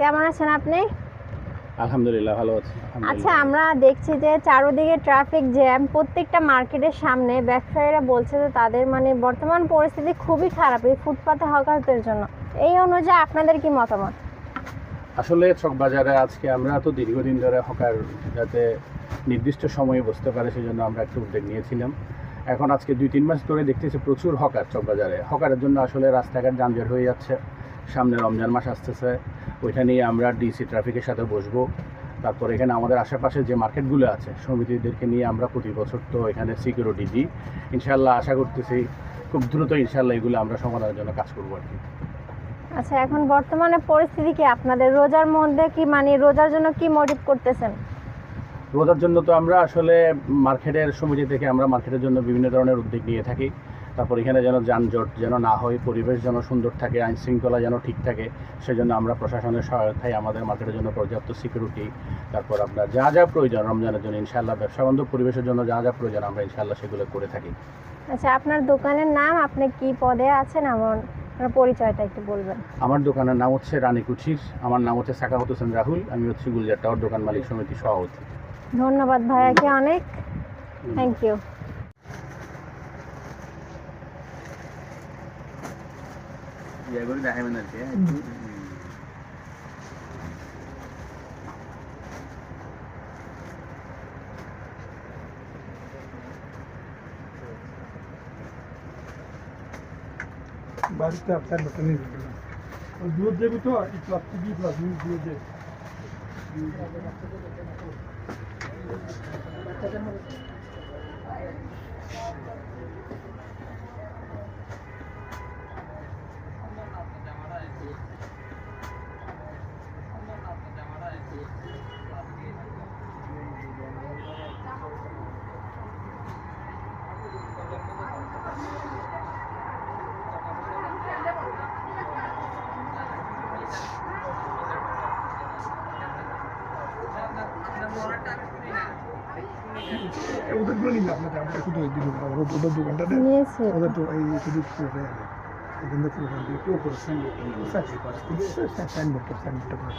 কেমন আছেন আপনি? আলহামদুলিল্লাহ ভালো আছি। আচ্ছা, আমরা দেখছি যে চারদিকে ট্রাফিক জ্যাম। প্রত্যেকটা মার্কেটের সামনে ব্যবসায়ীরা বলছে যে তাদের বর্তমান পরিস্থিতি খুবই খারাপ এই ফুটপাতে হকারদের জন্য। এই অনুযায়ী আপনাদের কি মতামত? আসলে চক বাজারে আজকে আমরা তো দীর্ঘদিন ধরে হকার যাতে নির্দিষ্ট সময়ে বসতে পারে সেজন্য আমরা একটু উদ্যোগ নিয়েছিলাম। এখন আজকে 2-3 মাস ধরে দেখতেছি প্রচুর হকার চক বাজারে। হকারের জন্য আসলে রাস্তাঘাট যানজট হয়ে যাচ্ছে। সামনে রমজান মাস আসতেছে, ওইটা নিয়ে আমরা ডিসি ট্রাফিকের সাথে বসবো। তারপর এখানে আমাদের আশেপাশে যে মার্কেটগুলো আছে সমিতিদেরকে নিয়ে আমরা প্রতি বছর তো এখানে সিকিউরিটি দিই। ইনশাল্লাহ আশা করতেছি খুব দ্রুত ইনশাল্লাহ এগুলো আমরা সমাধানের জন্য কাজ করবো আর কি। আচ্ছা, এখন বর্তমানে পরিস্থিতি কি আপনাদের? রোজার মধ্যে কি রোজার জন্য কি মোটিভ করতেছেন? রোজার জন্য তো আমরা আসলে মার্কেটের সমিতি থেকে আমরা মার্কেটের জন্য বিভিন্ন ধরনের উদ্যোগ নিয়ে থাকি। তারপর এখানে যেন যানজট যেন না হয়, পরিবেশ যেন সুন্দর থাকে, আইন শৃঙ্খলা যেন ঠিক থাকে, সেজন্য আমরা প্রশাসনের সহায়তায় আমাদের মার্কেটের জন্য পর্যাপ্ত সিকিউরিটি, তারপর আপনার যা যা প্রয়োজন রমজানের জন্য ইনশাআল্লাহ ব্যবসাবান্ধব পরিবেশের জন্য যা যা প্রয়োজন আমরা ইনশাআল্লাহ সেগুলো করে থাকি। আচ্ছা, আপনার দোকানের নাম, আপনি কি পদে আছেন, আপনার পরিচয়টা একটু বলবেন? আমার দোকানের নাম হচ্ছে রানী কুঠির, আমার নাম হচ্ছে সাখাওয়াত হোসেন রাহুল, আমি হচ্ছে গুলজার টাওয়ার দোকান মালিক সমিতি সভাপতি। ধন্যবাদ ভাইয়াকে অনেক, থ্যাংক ইউ। বাড়িতে আপনার নতুন দুধ দেবি তো প্লাস্টিক দিয়ে প্লাস্টিক দিয়ে দে। ওদেরগুলো নিন আপনাদের, আমরা শুধু ওই দিন ওদের দোকানটা দেন, নিয়েছি। ওদের তো এই শুধু এখান থেকে কেউ করে সাইনবোর্ডটা করে